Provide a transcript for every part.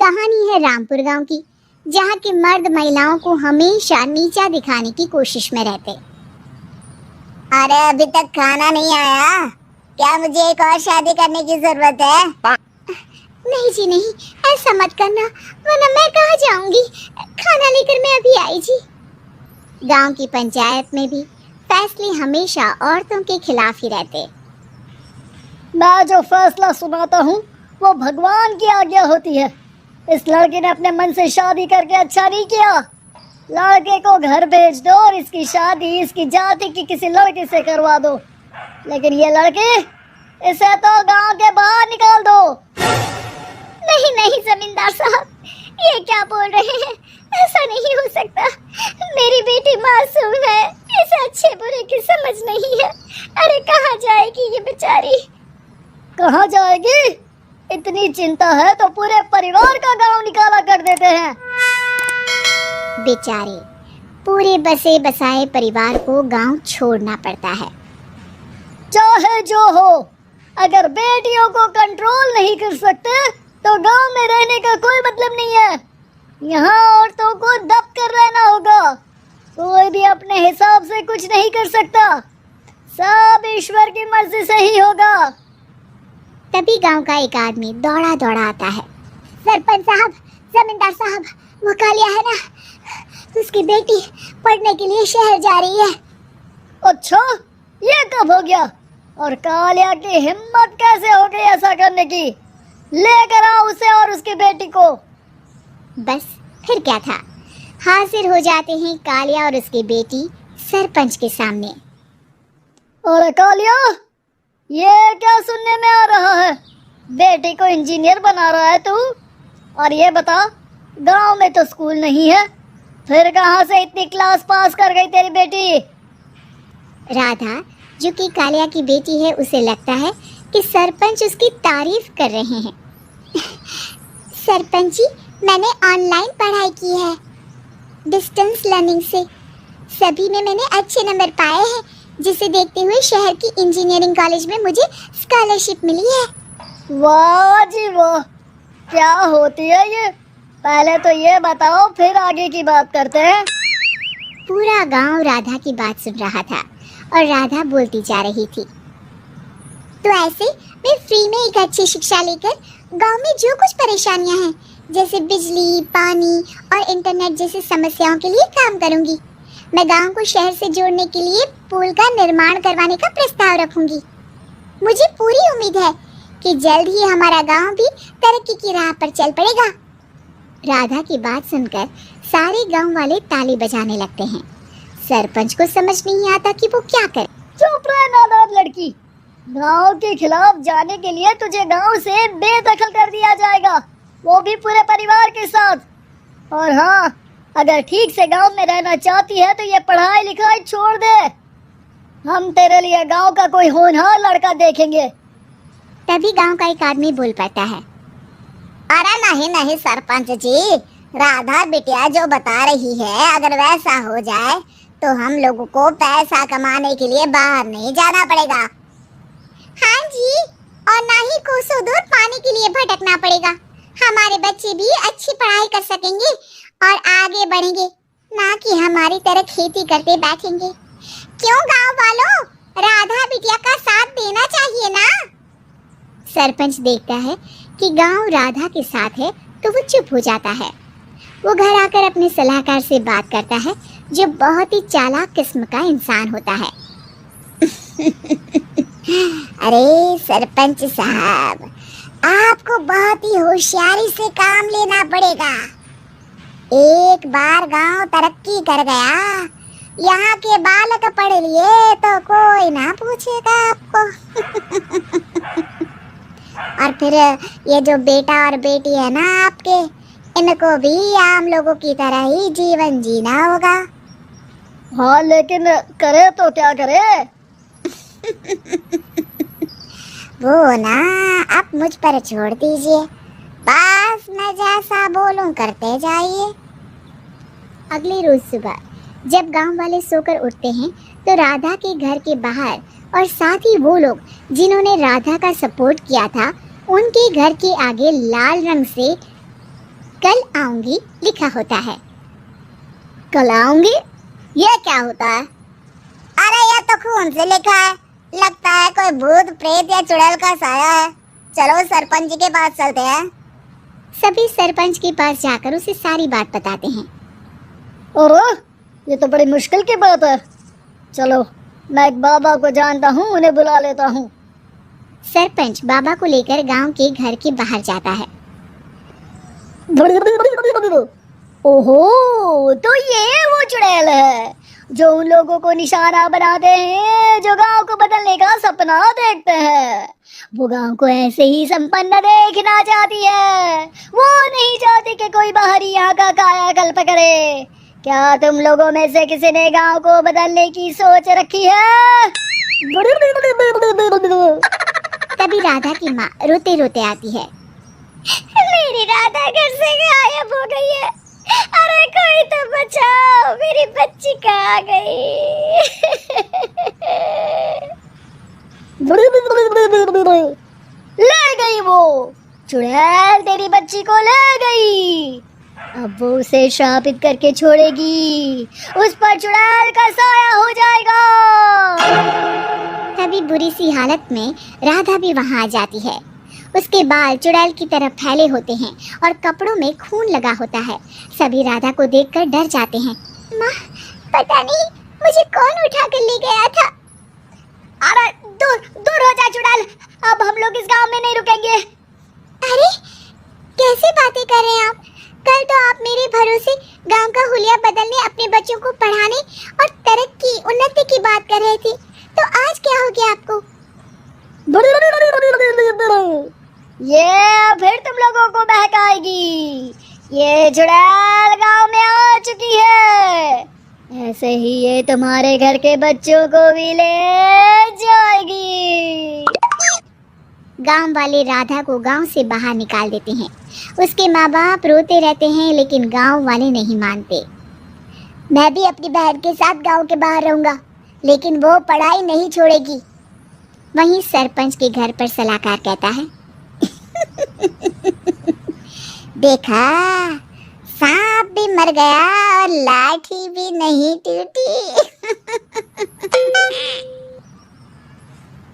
कहानी है रामपुर गांव की, जहां के मर्द महिलाओं को हमेशा नीचा दिखाने की कोशिश में रहते। अरे अभी तक खाना नहीं आया, क्या मुझे एक और शादी करने की जरूरत है? नहीं जी नहीं, ऐसा मत करना, वरना मैं कहाँ जाऊंगी। खाना लेकर मैं अभी आई जी। गांव की पंचायत में भी फैसले हमेशा औरतों के खिलाफ ही रहते। मैं जो फैसला सुनाता हूँ वो भगवान की आज्ञा होती है। इस लड़के ने अपने मन से शादी करके अच्छा नहीं किया। लड़के को घर भेज दो और इसकी शादी इसकी जाति की किसी लड़के से करवा दो, लेकिन ये लड़के, इसे तो गांव के बाहर निकाल दो। नहीं नहीं जमींदार साहब, ये क्या बोल रहे हैं? ऐसा नहीं हो सकता। मेरी बेटी मासूम है, इसे अच्छे बुरे की समझ नहीं है। अरे कहाँ जाएगी ये बेचारी? कहाँ जाएगी? इतनी चिंता है तो पूरे परिवार का गांव निकाला कर देते हैं। बेचारे पूरे बसे बसाए परिवार को गांव छोड़ना पड़ता है। चाहे जो हो, अगर बेटियों को कंट्रोल नहीं कर सकते तो गांव में रहने का कोई मतलब नहीं है। यहाँ औरतों को दब कर रहना होगा। कोई भी अपने हिसाब से कुछ नहीं कर सकता, सब ईश्वर की मर्जी से ही होगा। तभी गांव का एक आदमी दौड़ा दौड़ा आता है। सरपंच साहब, जमींदार साहब, वो कालिया है ना, उसकी बेटी पढ़ने के लिए शहर जा रही है। अच्छा, ये कब हो गया? और कालिया की हिम्मत कैसे हो गई ऐसा करने की? लेकर आओ उसे और उसकी बेटी को। बस फिर क्या था, हाजिर हो जाते हैं कालिया और उसकी बेटी सरपंच के सामने। और कालिया, ये क्या सुनने में आ रहा है? बेटी को इंजीनियर बना रहा है तू? और ये बता, गांव में तो स्कूल नहीं है, फिर कहां से इतनी क्लास पास कर गई तेरी बेटी? राधा, जो कि कालिया की बेटी है, उसे लगता है कि सरपंच उसकी तारीफ कर रहे हैं। सरपंच जी, मैंने ऑनलाइन पढ़ाई की है, डिस्टेंस लर्निंग से। सभी में मैंने अच्छे नंबर पाए हैं, जिसे देखते हुए शहर की इंजीनियरिंग कॉलेज में मुझे स्कॉलरशिप मिली है। वाह जी वाह, क्या होती है ये? पहले तो ये बताओ, फिर आगे की बात करते हैं। पूरा गांव राधा की बात सुन रहा था और राधा बोलती जा रही थी। तो ऐसे मैं फ्री में एक अच्छी शिक्षा लेकर गांव में जो कुछ परेशानियां हैं, जैसे बिजली, पानी और इंटरनेट जैसी समस्याओं के लिए काम करूंगी। मैं गांव को शहर से जोड़ने के लिए पुल का निर्माण करवाने का प्रस्ताव रखूंगी। मुझे पूरी उम्मीद है कि जल्द ही हमारा गांव भी तरक्की की राह पर चल पड़ेगा। राधा की बात सुनकर सारे गांव वाले ताली बजाने लगते हैं। सरपंच को समझ नहीं आता कि वो क्या करे। चुप रह नादान लड़की, गांव के खिलाफ जाने के लिए तुझे गांव से बेदखल कर दिया जाएगा, वो भी पूरे परिवार के साथ। और हाँ, अगर ठीक से गांव में रहना चाहती है तो ये पढ़ाई लिखाई छोड़ दे। हम तेरे लिए गांव का कोई होनहार लड़का देखेंगे। तभी गांव का एक आदमी बोल पड़ता है। अरे नहीं नहीं सरपंच जी, राधा बिटिया जो बता रही है, अगर वैसा हो जाए तो हम लोगों को पैसा कमाने के लिए बाहर नहीं जाना पड़ेगा। हाँ जी, और ना ही कोसों दूर पानी के लिए भटकना पड़ेगा। हमारे बच्चे भी अच्छी पढ़ाई कर सकेंगे और आगे बढ़ेंगे, ना कि हमारी तरह खेती करते बैठेंगे। क्यों गांव वालों, राधा बिटिया का साथ देना चाहिए ना। सरपंच देखता है कि गांव राधा के साथ है तो वो चुप हो जाता है। वो घर आकर अपने सलाहकार से बात करता है, जो बहुत ही चालाक किस्म का इंसान होता है। अरे सरपंच साहब, आपको बहुत ही होशियारी से काम लेना पड़ेगा। एक बार गांव तरक्की कर गया, यहाँ के बालक पढ़ लिए तो कोई ना पूछेगा आपको। और फिर ये जो बेटा और बेटी है ना आपके, इनको भी आम लोगों की तरह ही जीवन जीना होगा। हाँ, लेकिन करे तो क्या करे? वो ना आप मुझ पर छोड़ दीजिए, बस मैं जैसा बोलूं करते जाइए। अगले रोज सुबह जब गांव वाले सोकर उठते हैं तो राधा के घर के बाहर और साथ ही वो लोग जिन्होंने राधा का सपोर्ट किया था, उनके घर के आगे लाल रंग से कल आऊंगी लिखा होता है। कल आऊंगी, ये क्या होता है? अरे ये तो खून से लिखा है, लगता है कोई भूत प्रेत या चुड़ैल का साया है। चलो सरपंच के पास चलते हैं। सभी सरपंच के पास जाकर उसे सारी बात बताते हैं। और ये तो बड़ी मुश्किल की बात है। चलो, मैं एक बाबा को जानता हूँ, उन्हें बुला लेता हूँ। सरपंच बाबा को लेकर गांव के घर के बाहर जाता है। ओहो, तो ये वो चुड़ैल है जो उन लोगों को निशाना बनाते हैं जो गांव को बदलने का सपना देखते हैं। वो गांव को ऐसे ही संपन्न देखना चाहती है। वो नहीं चाहती कि कोई बाहरी यहाँ का कायाकल्प करे। क्या तुम लोगों में से किसी ने गांव को बदलने की सोच रखी है? तभी राधा की माँ रोते रोते आती है। मेरी राधा घर से गायब हो गई है। अरे कोई तो बचाओ, मेरी बच्ची कहाँ गई? ले गई वो चुड़ैल, तेरी बच्ची को ले गई। अब वो उसे श्रापित करके छोड़ेगी, उस पर चुड़ैल का साया हो जाएगा। तभी बुरी सी हालत में राधा भी वहां आ जाती है। उसके बाल चुड़ैल की तरफ फैले होते हैं और कपड़ों में खून लगा होता है। सभी राधा को देखकर डर जाते हैं। माँ, पता नहीं मुझे कौन उठा कर ले गया था। अरे दूर दूर हो जा चुड़ैल, अब हम लोग इस गांव में नहीं रुकेंगे। अरे कैसी बातें कर रहे हैं आप? कल तो आप मेरे भरोसे गांव का हुलिया बदलने, अपने बच्चों को पढ़ाने और तरक्की उन्नति की बात कर रहे थे, तो आज क्या हो गया आपको? ये फिर तुम लोगों को बहकाएगी। ये चुड़ैल गांव में आ चुकी है, ऐसे ही ये तुम्हारे घर के बच्चों को भी ले जाएगी। गांव वाले राधा को गांव से बाहर निकाल देते हैं। उसके माँ बाप रोते रहते हैं, लेकिन गांव वाले नहीं मानते। मैं भी अपनी बहन के साथ गांव के बाहर रहूंगा, लेकिन वो पढ़ाई नहीं छोड़ेगी। वहीं सरपंच के घर पर सलाहकार कहता है, देखा, सांप भी मर गया और लाठी भी नहीं टूटी।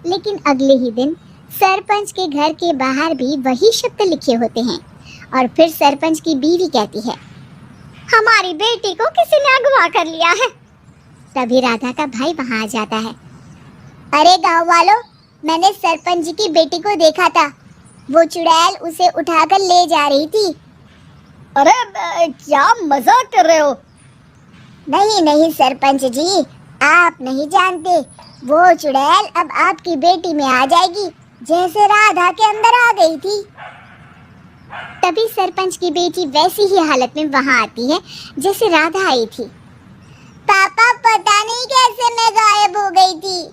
लेकिन अगले ही दिन सरपंच के घर के बाहर भी वही शब्द लिखे होते हैं और फिर सरपंच की बीवी कहती है, हमारी बेटी को किसी ने अगवा कर लिया है। तभी राधा का भाई वहां आ जाता है। अरे गांव वालों, मैंने सरपंच जी की बेटी को देखा था, वो चुड़ैल उसे उठाकर ले जा रही थी। अरे क्या मजाक कर रहे हो? नहीं नहीं सरपंच जी, आप नहीं जानते, वो चुड़ैल अब आपकी बेटी में आ जाएगी, जैसे राधा के अंदर आ गई थी। तभी सरपंच की बेटी वैसी ही हालत में वहां आती है जैसे राधा आई थी। पापा, पता नहीं कैसे मैं गायब हो गई थी।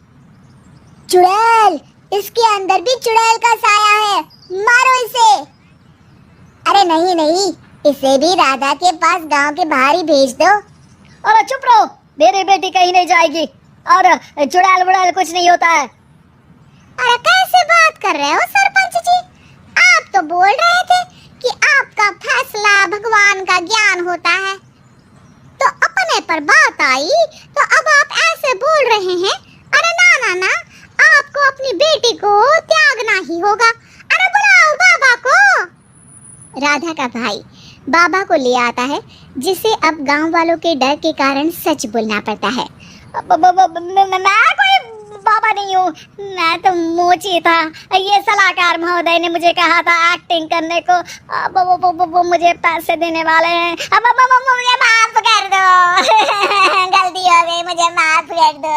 चुड़ैल, इसके अंदर भी चुड़ैल का साया है, मारो इसे। अरे नहीं नहीं, इसे भी राधा के पास गांव के बाहर ही भेज दो। अरे चुप रहो, मेरी बेटी कहीं नहीं जाएगी और चुड़ैल वुड़ैल कुछ नहीं होता है। अरे कैसे बात कर रहे हो सरपंच जी? आप तो बोल रहे थे कि आपका फैसला भगवान का ज्ञान होता है, तो अपने पर बात आई तो अब आप ऐसे बोल रहे हैं। अरे ना ना ना, आपको अपनी बेटी को त्यागना ही होगा। अरे बुलाओ बाबा को। राधा का भाई बाबा को ले आता है, जिसे अब गांव वालों के डर के कारण सच बोलना पड़ता है। मैं कोई बाबा नहीं हूँ, मैं तो मोची था। ये सलाहकार महोदय ने मुझे कहा था एक्टिंग करने को, वो मुझे पैसे देने वाले हैं। अब मुझे माफ कर दो। गलती हो गई, मुझे माफ कर दो।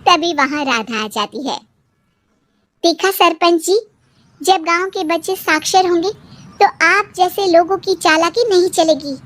तभी वहां राधा आ जाती है। देखा सरपंच जी, जब गांव के बच्चे साक्षर होंगे तो आप जैसे लोगों की चालाकी नहीं चलेगी।